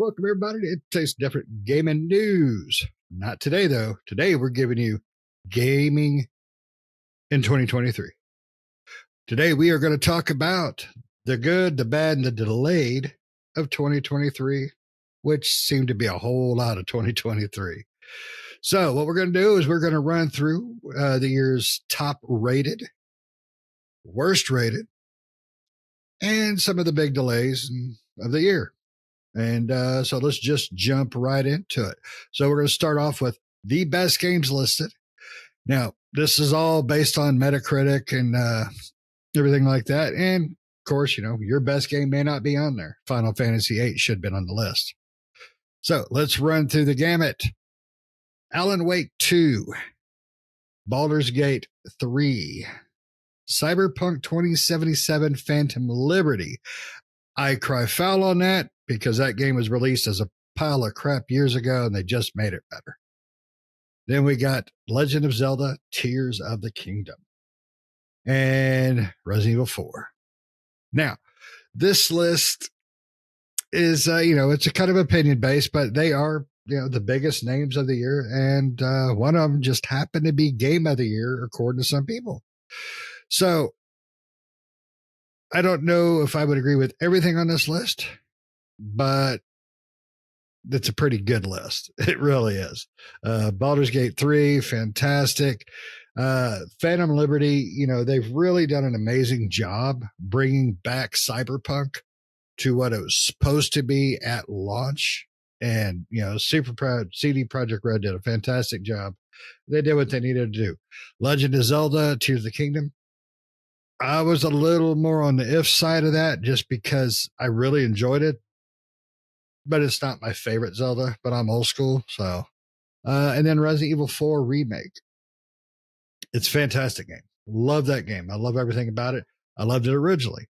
Welcome, everybody, to It Tastes Different Gaming News. Not today, though. Today, we're giving you gaming in 2023. Today, we are going to talk about the good, the bad, and the delayed of 2023, which seemed to be a whole lot of 2023. So, what we're going to do is we're going to run through the year's top rated, worst rated, and some of the big delays of the year. And so let's just jump right into it. So we're going to start off with the best games listed. Now, this is all based on Metacritic and everything like that. And of course, you know, your best game may not be on there. Final Fantasy VIII should have been on the list. So let's run through the gamut. Alan Wake 2, Baldur's Gate 3, Cyberpunk 2077 Phantom Liberty. I cry foul on that because that game was released as a pile of crap years ago and they just made it better. Then we got Legend of Zelda, Tears of the Kingdom, and Resident Evil 4. Now, this list is, it's a kind of opinion based, but they are, the biggest names of the year. And one of them just happened to be Game of the Year, according to some people. So I don't know if I would agree with everything on this list, but it's a pretty good list. It really is. Baldur's Gate 3, fantastic. Phantom Liberty, they've really done an amazing job bringing back Cyberpunk to what it was supposed to be at launch. And, super proud. CD Projekt Red did a fantastic job. They did what they needed to do. Legend of Zelda, Tears of the Kingdom. I was a little more on the if side of that just because I really enjoyed it, but it's not my favorite Zelda, but I'm old school. So, and then Resident Evil 4 Remake. It's a fantastic game. Love that game. I love everything about it. I loved it originally.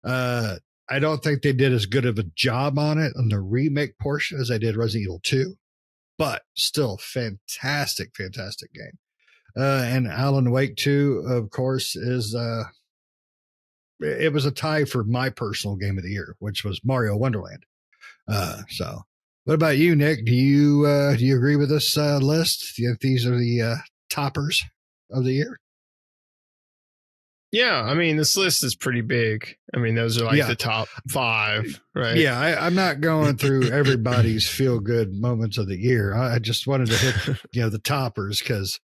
I don't think they did as good of a job on it on the remake portion as they did Resident Evil 2, but still fantastic, fantastic game. And Alan Wake 2, of course, is, it was a tie for my personal game of the year, which was Mario Wonderland. So what about you, Nick? Do you agree with this list? Do you think these are the toppers of the year? Yeah, I mean, this list is pretty big. I mean, those are like the top 5, right? Yeah, I'm not going through everybody's feel-good moments of the year. I just wanted to hit, the toppers because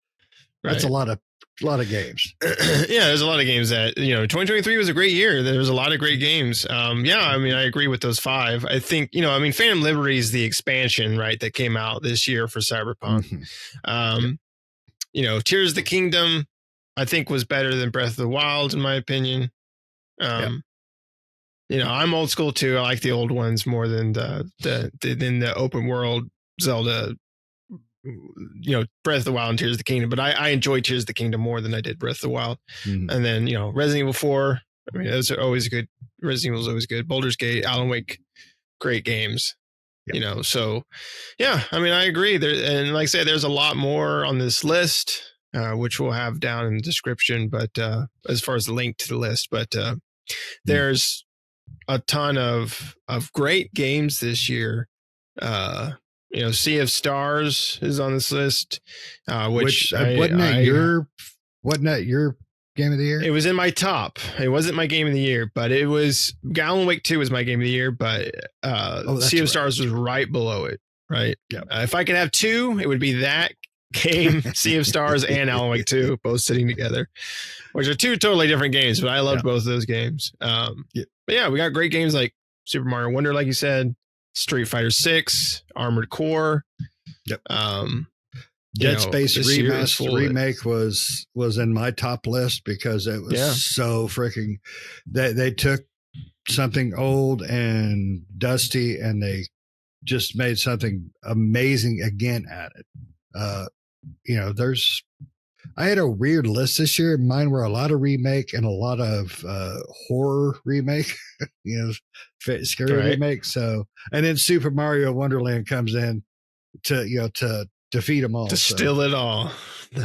that's a lot of games. Yeah, there's a lot of games that, 2023 was a great year. There was a lot of great games. I mean, I agree with those 5. I think, Phantom Liberty is the expansion, right, that came out this year for Cyberpunk. Mm-hmm. Tears of the Kingdom, I think, was better than Breath of the Wild, in my opinion. I'm old school too. I like the old ones more than the open world Zelda. Breath of the Wild and Tears of the Kingdom, but I enjoy Tears of the Kingdom more than I did Breath of the Wild. Mm-hmm. And then, Resident Evil 4, I mean, those are always good. Resident Evil is always good. Baldur's Gate, Alan Wake, great games. Yep. So yeah, I mean, I agree there. And like I said, there's a lot more on this list, which we'll have down in the description, but as far as the link to the list, but there's a ton of great games this year. Sea of Stars is on this list, which wasn't that your game of the year? It was in my top. It wasn't my game of the year, but it was Alan Wake 2 was my game of the year, but Sea of Stars was right below it. Right. Yeah. If I could have 2, it would be that game, Sea of Stars, and Alan Wake 2, both sitting together, which are 2 totally different games, but I loved both of those games. But yeah, we got great games like Super Mario Wonder, like you said, Street Fighter 6, Armored Core. Yep. Dead Space remake was in my top list because it was so freaking. They took something old and dusty and they just made something amazing again at it. I had a weird list this year. Mine were a lot of remake and a lot of horror remake, scary remake. So, and then Super Mario Wonderland comes in to defeat them all, to steal it all.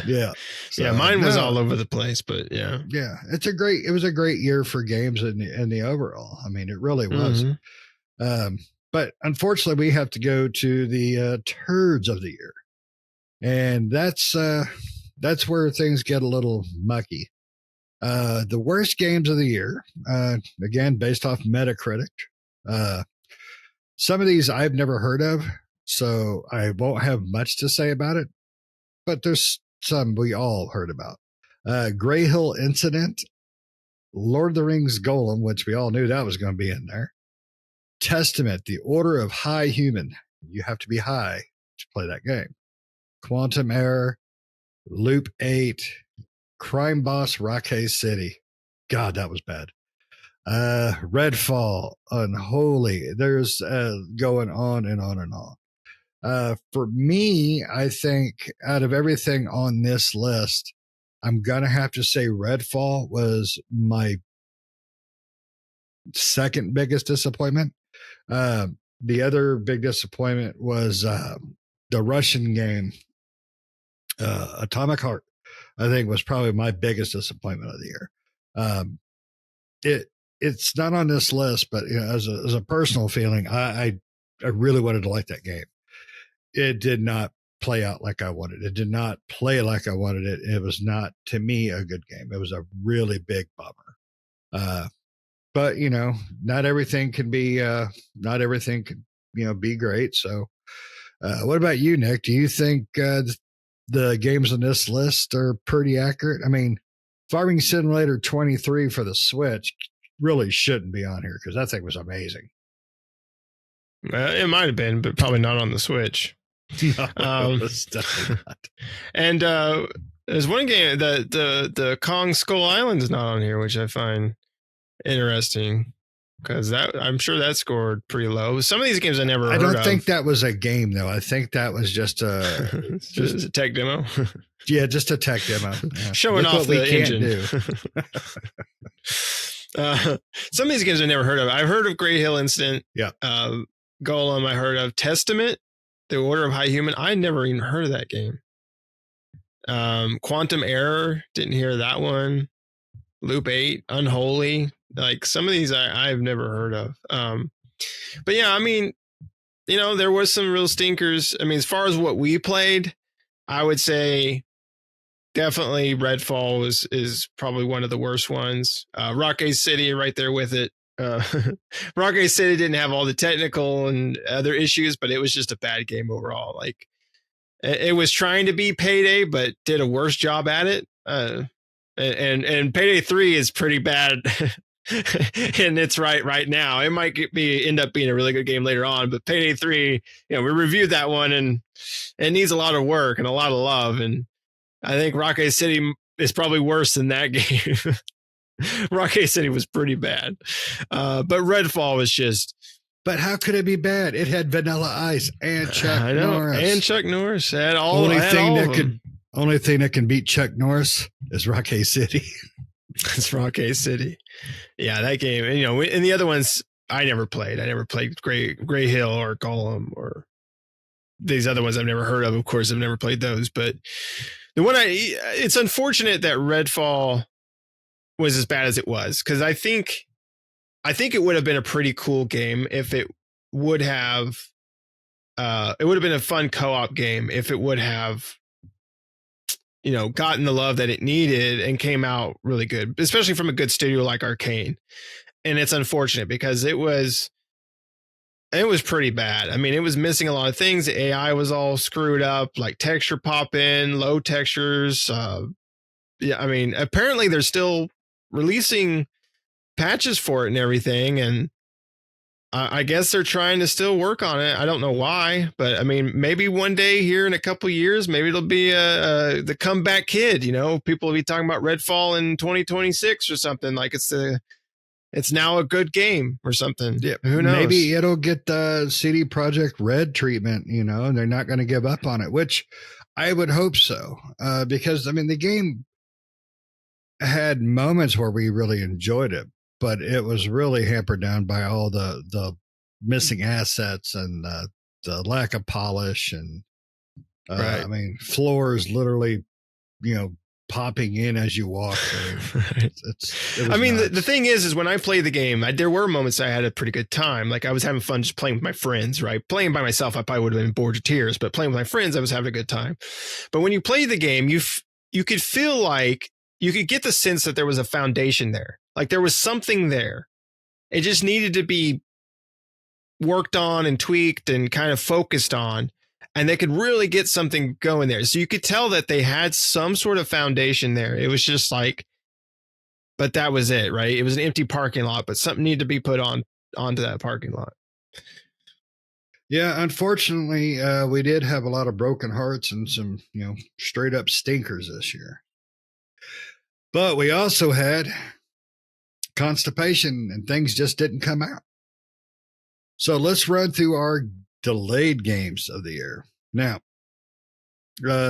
Yeah. So, yeah. Mine was all over the place, but yeah. Yeah. It was a great year for games in the overall. I mean, it really was. Mm-hmm. But unfortunately, we have to go to the turds of the year, and that's where things get a little mucky. The worst games of the year, again based off Metacritic. Some of these I've never heard of, so I won't have much to say about it. But there's some we all heard about. Grey Hill Incident, Lord of the Rings Golem, which we all knew that was going to be in there. Testament, The Order of High Human. You have to be high to play that game. Quantum Error, Loop 8, Crime Boss Rockay City. God, that was bad. Redfall, Unholy. There's going on and on and on. For me, I think out of everything on this list, I'm going to have to say Redfall was my second biggest disappointment. The other big disappointment was the Russian game, Atomic Heart. I think was probably my biggest disappointment of the year. It's not on this list, but as a personal feeling, I really wanted to like that game. It did not play out like I wanted. It did not play like I wanted it. It was not, to me, a good game. It was a really big bummer. But not everything can be be great. So what about you, Nick? Do you think the games on this list are pretty accurate? I mean, Farming Simulator 23 for the Switch really shouldn't be on here because that thing was amazing. It might have been, but probably not on the Switch. No, it's definitely not. And there's one game that the Kong Skull Island is not on here, which I find interesting because I'm sure that scored pretty low. Some of these games I never heard of. I don't think that was a game though. I think that was just a tech demo. Yeah, just a tech demo. Yeah. Showing off the engine. Some of these games I never heard of. I've heard of Grey Hill Incident. Yeah. Golem I heard of. Testament, The Order of High Human. I never even heard of that game. Quantum Error, didn't hear that one. Loop 8, Unholy. Like some of these I've never heard of. But yeah, I mean, there was some real stinkers. I mean, as far as what we played, I would say definitely Redfall is probably one of the worst ones. Rockay City right there with it. Rockay City didn't have all the technical and other issues, but it was just a bad game overall. Like it was trying to be Payday, but did a worse job at it. And Payday 3 is pretty bad. And it's right now. It might end up being a really good game later on, but Payday 3, we reviewed that one and it needs a lot of work and a lot of love. And I think Rockay City is probably worse than that game. Rockay City was pretty bad. But Redfall was just. But how could it be bad? It had Vanilla Ice and Chuck Norris. And Chuck Norris. Only thing that can beat Chuck Norris is Rockay City. It's Rockay City. Yeah, that game. And the other ones I never played. I never played Grey Hill or Golem or these other ones I've never heard of. Of course, I've never played those. But the one it's unfortunate that Redfall was as bad as it was, because I think it would have been a pretty cool game if it would have been a fun co-op game if it would have gotten the love that it needed and came out really good, especially from a good studio like Arcane. And it's unfortunate because it was pretty bad. I mean, it was missing a lot of things. The AI was all screwed up, like texture pop in, low textures. Yeah, I mean, apparently they're still releasing patches for it and everything. And I guess they're trying to still work on it. I don't know why, but I mean, maybe one day here in a couple of years, maybe it'll be the comeback kid. People will be talking about Redfall in 2026 or something. Like it's now a good game or something. Yeah, who knows? Maybe it'll get the CD Projekt Red treatment. And they're not going to give up on it, which I would hope so. Because I mean, the game had moments where we really enjoyed it, but it was really hampered down by all the missing assets and the lack of polish. And right. I mean, floors literally, popping in as you walk. Right. I mean, the thing is when I played the game, there were moments I had a pretty good time. Like I was having fun just playing with my friends, right? Playing by myself, I probably would have been bored to tears, but playing with my friends, I was having a good time. But when you play the game, you could feel like you could get the sense that there was a foundation there. Like there was something there. It just needed to be worked on and tweaked and kind of focused on, and they could really get something going there. So you could tell that they had some sort of foundation there. It was just like, but that was it, right? It was an empty parking lot, but something needed to be put onto that parking lot. Yeah, unfortunately, we did have a lot of broken hearts and some, straight up stinkers this year. But we also had constipation and things just didn't come out. So let's run through our delayed games of the year. Now,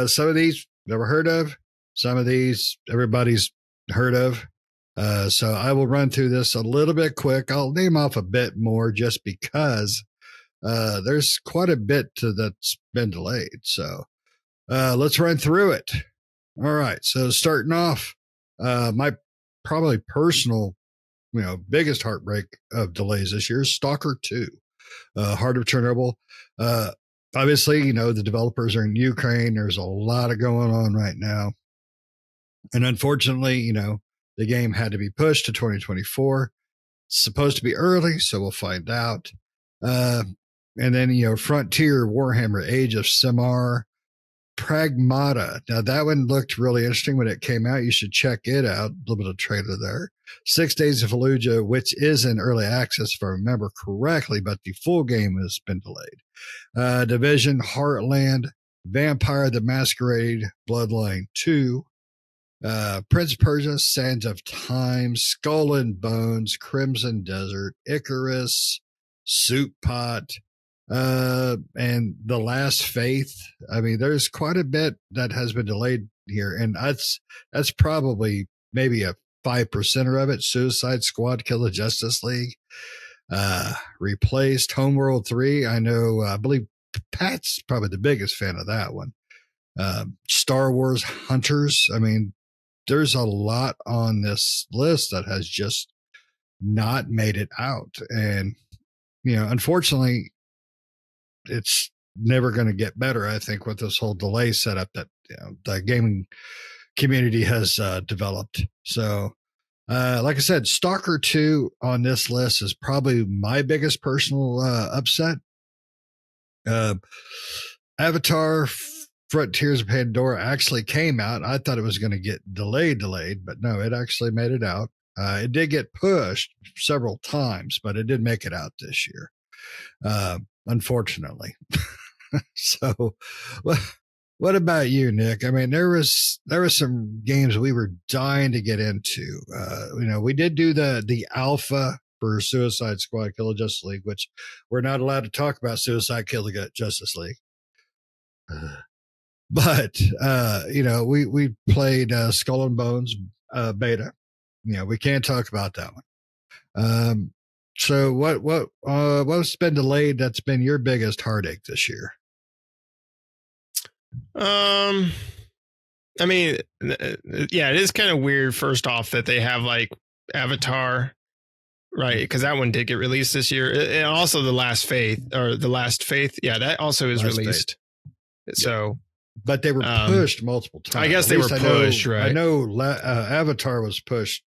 some of these never heard of. Some of these everybody's heard of. So I will run through this a little bit quick. I'll name off a bit more just because there's quite a bit that's been delayed. So let's run through it. All right. So starting off, my probably personal biggest heartbreak of delays this year is Stalker 2, Heart of Chernobyl. Obviously, the developers are in Ukraine. There's a lot of going on right now. And unfortunately, the game had to be pushed to 2024. It's supposed to be early, so we'll find out. And then, Frontier, Warhammer, Age of Sigmar, Pragmata. Now, that one looked really interesting when it came out. You should check it out. A little bit of trailer there. 6 Days of Fallujah, which is in early access, if I remember correctly, but the full game has been delayed. Division, Heartland, Vampire the Masquerade, Bloodline 2, Prince of Persia, Sands of Time, Skull and Bones, Crimson Desert, Icarus, Soup Pot, and The Last Faith. I mean, there's quite a bit that has been delayed here, and that's probably maybe a 5% of it. Suicide Squad, Kill the Justice League, replaced. Homeworld 3. I know, I believe Pat's probably the biggest fan of that one. Star Wars Hunters. I mean, there's a lot on this list that has just not made it out. And, unfortunately, it's never going to get better, I think, with this whole delay setup that the gaming community has developed. So, like I said, Stalker 2 on this list is probably my biggest personal upset. Avatar Frontiers of Pandora actually came out. I thought it was going to get delayed, but no, it actually made it out. It did get pushed several times, but it did make it out this year, unfortunately. So, what about you, Nick? I mean, there was some games we were dying to get into. We did do the alpha for Suicide Squad Kill the Justice League, which we're not allowed to talk about Suicide Kill the Justice League. But we played Skull and Bones beta. We can't talk about that one. So what's been delayed that's been your biggest heartache this year? I mean, yeah, it is kind of weird. First off, that they have like Avatar, right? Because that one did get released this year, and also The Last Faith. Yeah, that also is released. So, but they were pushed multiple times. I guess they were pushed, right? I know Avatar was pushed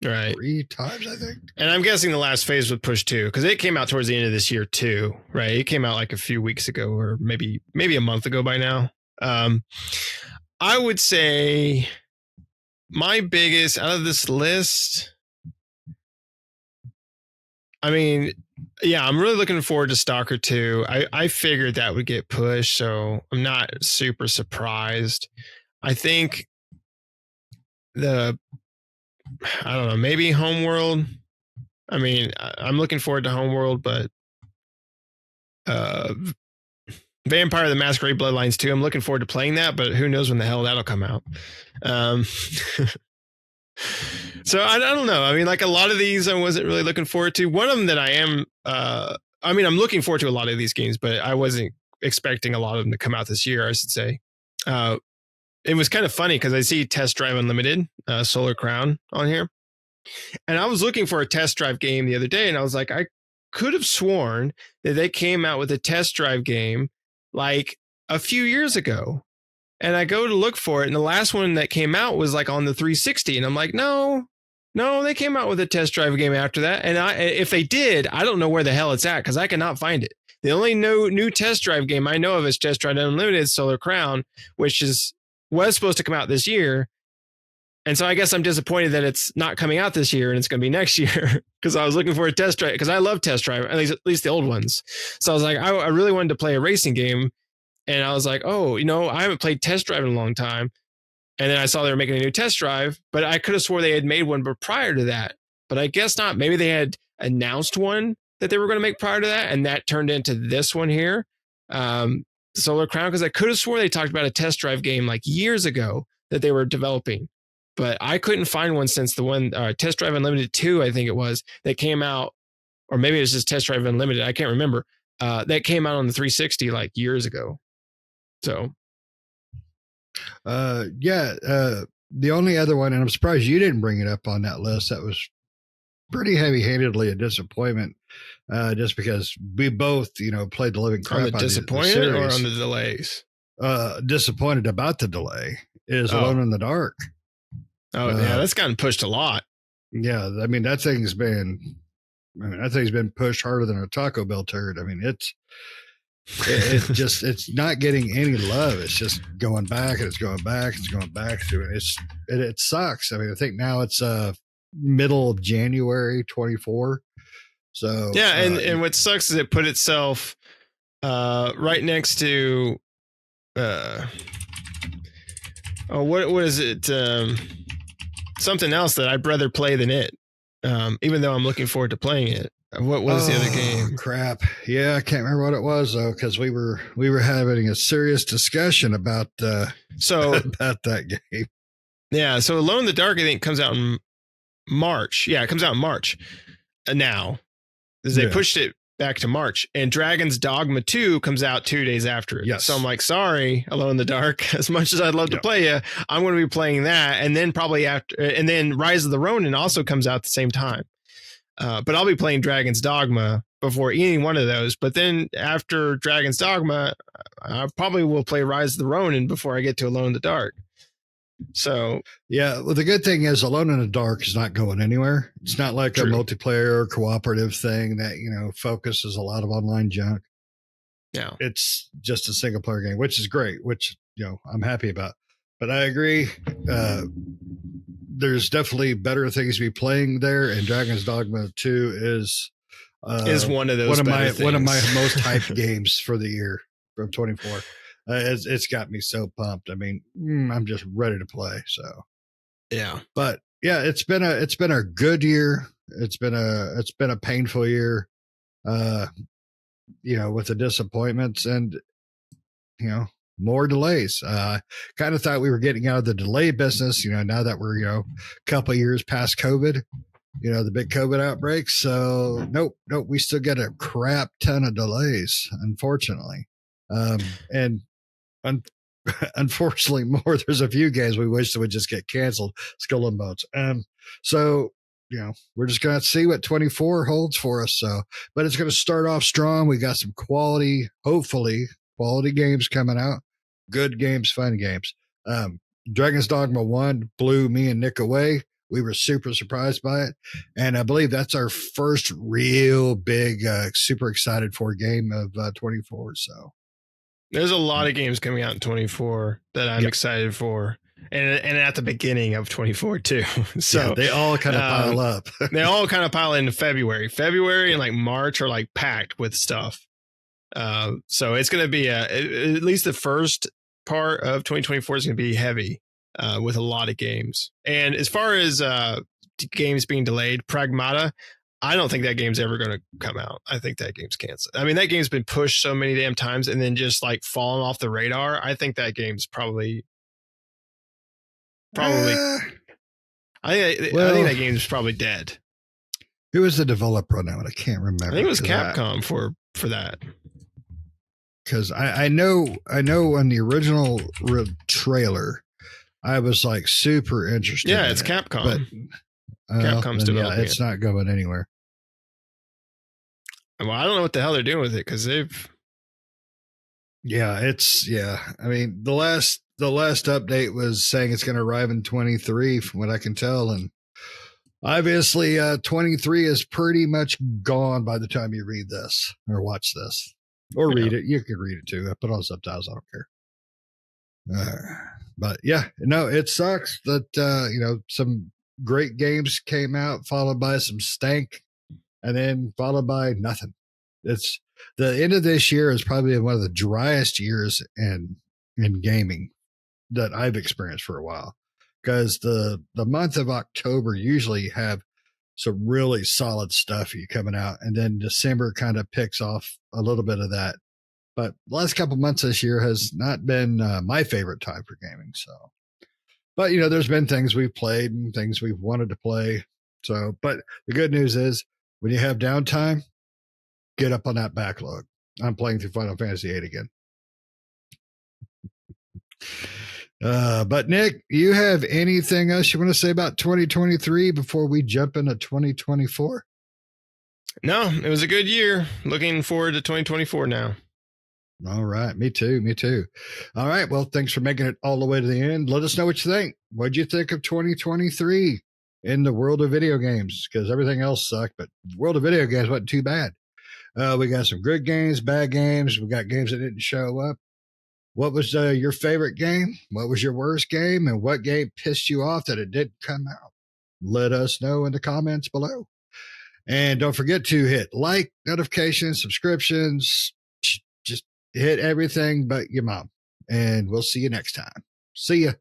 right 3 times, I think. And I'm guessing The Last Phase was pushed too, because it came out towards the end of this year too, right? It came out like a few weeks ago, or maybe a month ago by now. I would say my biggest out of this list, I mean, yeah, I'm really looking forward to Stalker 2. I figured that would get pushed, so I'm not super surprised. I think I don't know, maybe Homeworld. I mean, I'm looking forward to Homeworld, but Vampire the Masquerade Bloodlines 2, I'm looking forward to playing that, but who knows when the hell that'll come out. So I don't know. I mean, like a lot of these I wasn't really looking forward to. One of them that I am, I'm looking forward to a lot of these games, but I wasn't expecting a lot of them to come out this year, I should say. it was kind of funny because I see Test Drive Unlimited, Solar Crown on here. And I was looking for a test drive game the other day, and I was like, I could have sworn that they came out with a test drive game like a few years ago. And I go to look for it, and the last one that came out was like on the 360. And I'm like, no, they came out with a test drive game after that. And if they did, I don't know where the hell it's at because I cannot find it. The only new test drive game I know of is Test Drive Unlimited Solar Crown, which was supposed to come out this year. And so I guess I'm disappointed that it's not coming out this year and it's going to be next year because I was looking for a test drive because I love test drive, at least the old ones. So I was like, I really wanted to play a racing game. And I was like, oh, I haven't played test drive in a long time. And then I saw they were making a new test drive, but I could have swore they had made one prior to that. But I guess not. Maybe they had announced one that they were going to make prior to that. And that turned into this one here, Solar Crown, because I could have swore they talked about a test drive game like years ago that they were developing. But I couldn't find one since the one Test Drive Unlimited 2, I think it was, that came out, or maybe it was just Test Drive Unlimited. I can't remember. That came out on the 360 like years ago. So, the only other one, and I'm surprised you didn't bring it up on that list, that was pretty heavy-handedly a disappointment, just because we both, played the living crap on the disappointment or on the delays. Disappointed about the delay is Alone in the Dark. Oh, yeah, that's gotten pushed a lot. Yeah, I mean, that thing's been pushed harder than a Taco Bell turd. I mean, it's not getting any love. It's just going back and it's going back. It's going back. It sucks. I mean, I think now it's middle of January 24. So yeah, and what sucks is it put itself right next to what is it? Something else that I'd rather play than it, even though I'm looking forward to playing it. What was the other game? Crap. Yeah, I can't remember what it was though, because we were having a serious discussion about about that game. Yeah, so Alone in the Dark I think comes out in March. Yeah, it comes out in March now. They pushed it back to March, and Dragon's Dogma 2 comes out 2 days after it. Yes. So I'm like, sorry, Alone in the Dark. As much as I'd love to play you, I'm going to be playing that, and then probably after, and then Rise of the Ronin also comes out at the same time. But I'll be playing Dragon's Dogma before any one of those. But then after Dragon's Dogma, I probably will play Rise of the Ronin before I get to Alone in the Dark. So yeah, well, the good thing is Alone in the Dark is not going anywhere. It's not like a multiplayer or cooperative thing that focuses a lot of online junk. Yeah, it's just a single player game, which is great, which I'm happy about. But I agree, there's definitely better things to be playing there, and Dragon's Dogma 2 is one of those one of my most hyped games for the year from 24. It's got me so pumped. I mean, I'm just ready to play. So, yeah. But yeah, it's been a good year. It's been a painful year, with the disappointments and more delays. Kind of thought we were getting out of the delay business. Now that we're a couple of years past COVID, the big COVID outbreak. So nope, we still get a crap ton of delays, unfortunately. And unfortunately there's a few games we wish that would just get canceled. Skull and Bones. So we're just going to see what 24 holds for us. So, but it's going to start off strong. We got some hopefully quality games coming out. Good games, fun games. Dragon's Dogma 1 blew me and Nick away. We were super surprised by it. And I believe that's our first real big, super excited for game of 24. So there's a lot of games coming out in 24 that I'm excited for. And at the beginning of 24 too. So they all kind of pile up. They all kind of pile into February and like March are like packed with stuff. So it's going to be at least the first part of 2024 is going to be heavy with a lot of games. And as far as games being delayed, Pragmata, I don't think that game's ever going to come out. I think that game's canceled. I mean, that game's been pushed so many damn times and then just like fallen off the radar. I think that game's probably. I think that game's probably dead. Who was the developer on that one? I can't remember. I think it was Capcom for that. Because I know on the original trailer, I was like super interested. Yeah, in it's it, Capcom. but Capcom's developing it's not going anywhere. Well, I don't know what the hell they're doing with it because they've. I mean, the last update was saying it's going to arrive in 23, from what I can tell, and obviously 23 is pretty much gone by the time you read this or watch this or read it. You can read it too. I put on subtitles. I don't care. But yeah, no, it sucks that some great games came out, followed by some stank, and then followed by nothing. It's the end of this year is probably one of the driest years in gaming that I've experienced for a while, because the month of October usually have some really solid stuff coming out, and then December kind of picks off a little bit of that. But the last couple months this year has not been my favorite time for gaming. So, but there's been things we've played and things we've wanted to play. So, but the good news is when you have downtime, get up on that backlog. I'm playing through Final Fantasy VIII again. But Nick, you have anything else you want to say about 2023 before we jump into 2024? No, it was a good year. Looking forward to 2024 now. All right. Me too. All right. Well, thanks for making it all the way to the end. Let us know what you think. What'd you think of 2023 in the world of video games? Because everything else sucked, but the world of video games wasn't too bad. We got some good games, bad games. We got games that didn't show up. What was your favorite game? What was your worst game? And what game pissed you off that it didn't come out? Let us know in the comments below. And don't forget to hit like, notifications, subscriptions, just hit everything but your mom. And we'll see you next time. See ya.